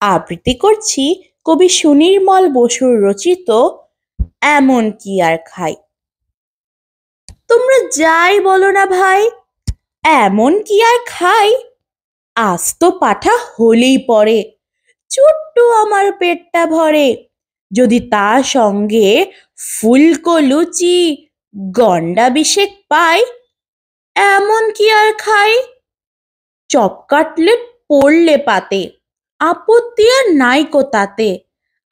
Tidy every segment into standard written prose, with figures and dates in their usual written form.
আবৃত্তি করছি কবি সুনির্মল বসুর রচিত এমন কি আর খাই। তোমরা যাই বলো না ভাই, এমন কি আর খাই। আস্ত পাঠা হলেই পরে ছোট্ট আমার পেটটা ভরে। যদি তার সঙ্গে ফুলকো লুচি গন্ডা বিশেক পাই, এমন কি আর খাই। চপ কাটলেট পড়লে পাতে, আপত্তি আর নাইকো তাতে।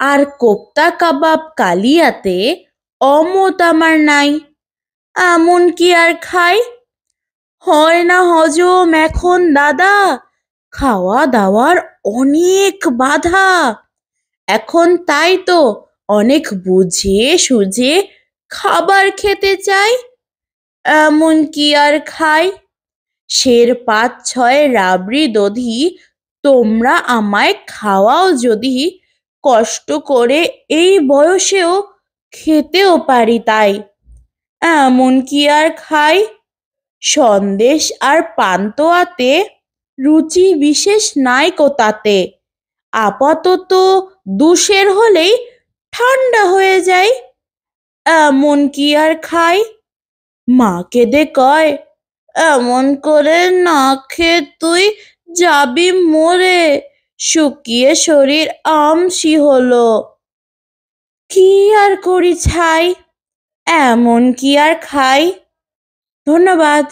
আর কোপ্তা কাবাব কালিয়াতে, অমত আমার নাই। এমন কি আর খাই। হয় না হজম এখন দাদা, খাওয়া দাওয়ার অনেক বাধা। এখন তাই তো অনেক বুঝে সুঝে খাবার খেতে চাই। এমন কি আর খাই। সের ৫-৬ রাবড়ি দধি তোমরা আমায় খাওয়াও যদি, কষ্ট করে এই বয়সেও খেতেও পারি তাই। এমন কি আর খাই। সন্দেশ আর পান্তুয়াতে রুচি বিশেষ নাইকো তাতে। আপাতত দুশের হলেই ঠান্ডা হয়ে যায়। এমন কি আর খাই। মা কেঁদে কয়, এমন করে না খেয়ে তুই যাবি মরে। শুকিয়ে শরীর আমসি হলো। কি আর করি ছাই। এমন কি আর খাই। ধন্যবাদ।